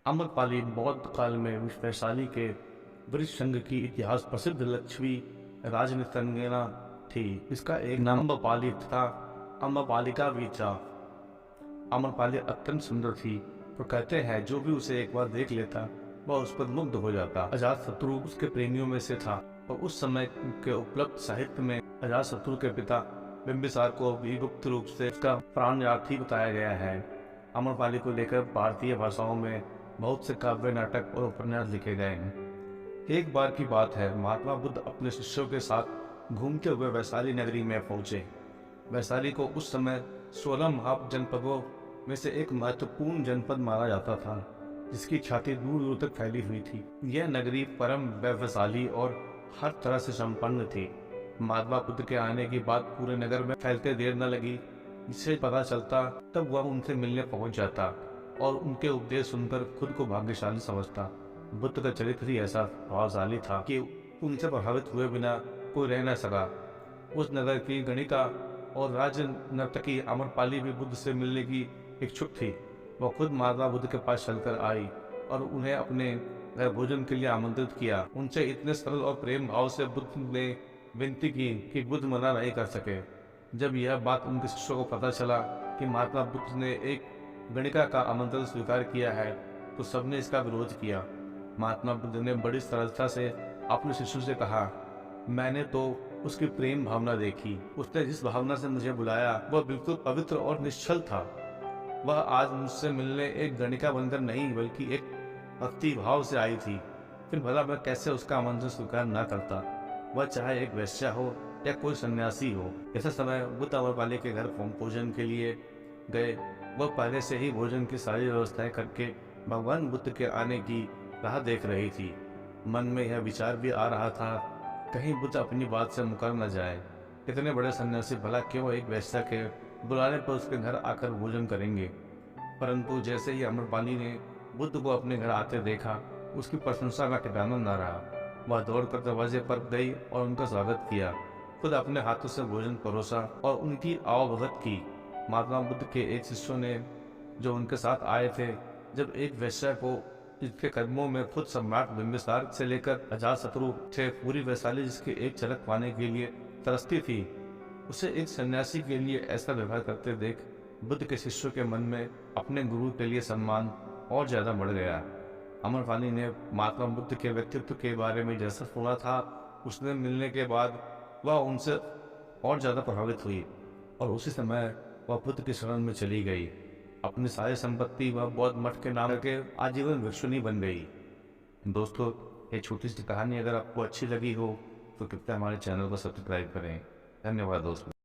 आम्रपाली बौद्ध काल में वैशाली के वृक्ष संघ की इतिहास प्रसिद्ध लक्ष्मी राजनितंगना थी। इसका एक नाम आम्रपाली तथा आम्रपालिका भी था। आम्रपाली अत्यंत सुंदर थी, तो कहते हैं जो भी उसे एक बार देख लेता वह उस पर मुग्ध हो जाता। अजातशत्रु उसके प्रेमियों में से था और उस समय के उपलब्ध साहित्य में अजातशत्रु के पिता बिंबिसार को भी गुप्त रूप से उसका प्राणयार्थी बताया गया है। आम्रपाली को लेकर भारतीय भाषाओं में बहुत से काव्य, नाटक और उपन्यास लिखे गए हैं। एक बार की बात है, महात्मा बुद्ध अपने शिष्यों के साथ घूमते हुए वैशाली नगरी में पहुंचे। वैशाली को उस समय 16 महाजनपदों में से एक महत्वपूर्ण जनपद माना जाता था, जिसकी ख्याति दूर दूर तक फैली हुई थी। यह नगरी परम वैभवशाली और हर तरह से संपन्न थी। महात्मा बुद्ध के आने की बात पूरे नगर में फैलते देर न लगी। जिसे पता चलता तब वह उनसे मिलने पहुंच जाता और उनके उपदेश सुनकर खुद को भाग्यशाली समझता। बुद्ध का चरित्र ही ऐसा प्रभावशाली था कि उनसे प्रभावित हुए बिना कोई रह न सका। उस नगर की गणिका और राज्य नर्तकी आम्रपाली भी बुद्ध से मिलने की इच्छुक थी। वह खुद महात्मा बुद्ध के पास चलकर आई और उन्हें अपने घर भोजन के लिए आमंत्रित किया। उनसे इतने सरल और प्रेम भाव से बुद्ध ने विनती की कि बुद्ध मना नहीं कर सके। जब यह बात उनके शिष्यों को पता चला कि महात्मा बुद्ध ने एक गणिका का आमंत्रण स्वीकार किया है, तो सबने इसका विरोध किया। महात्मा बुद्ध ने बड़ी सरलता से अपने शिष्यों से कहा, मैंने तो उसकी प्रेम भावना देखी। उसने जिस भावना से मुझे बुलाया वह बिल्कुल पवित्र और निश्चल था। वह आज मुझसे मिलने एक गणिका बनकर नहीं, बल्कि एक भक्ति भाव से आई थी। फिर भला मैं कैसे उसका आमंत्रण स्वीकार न करता, वह चाहे एक वेश्या हो या कोई सन्यासी हो। ऐसे समय बुद्ध आम्रपाली के घर भोजन के लिए गए। वह पहले से ही भोजन की सारी व्यवस्थाएं करके भगवान बुद्ध के आने की राह देख रही थी। मन में यह विचार भी आ रहा था, कहीं बुद्ध अपनी बात से मुकर न जाए। इतने बड़े सन्यासी भला क्यों एक वेश्या के बुलाने पर उसके घर आकर भोजन करेंगे। परंतु जैसे ही आम्रपाली ने बुद्ध को अपने घर आते देखा, उसकी प्रशंसा का ठिकाना न रहा। वह दौड़कर दरवाजे पर गई और उनका स्वागत किया। खुद अपने हाथों से भोजन परोसा और उनकी आवभगत की। महात्मा बुद्ध के एक शिष्यों ने, जो उनके साथ आए थे, जब एक वेश्या को जिसके कदमों में खुद सम्राट बिंबिसार से लेकर अजातशत्रु थे, पूरी वैशाली जिसकी एक झलक पाने के लिए तरसती थी, उसे एक सन्यासी के लिए ऐसा व्यवहार करते देख बुद्ध के शिष्यों के मन में अपने गुरु के लिए सम्मान और ज्यादा बढ़ गया। आम्रपाली ने महात्मा बुद्ध के व्यक्तित्व के बारे में जैसा सुना था, उसने मिलने के बाद वह उनसे और ज्यादा प्रभावित हुई और उसी समय वह बुद्ध की शरण में चली गई। अपनी सारी संपत्ति वह बौद्ध मठ के नाम के आजीवन भिक्षुणी बन गई। दोस्तों, ये छोटी सी कहानी अगर आपको अच्छी लगी हो तो कृपया हमारे चैनल को सब्सक्राइब करें। धन्यवाद दोस्तों।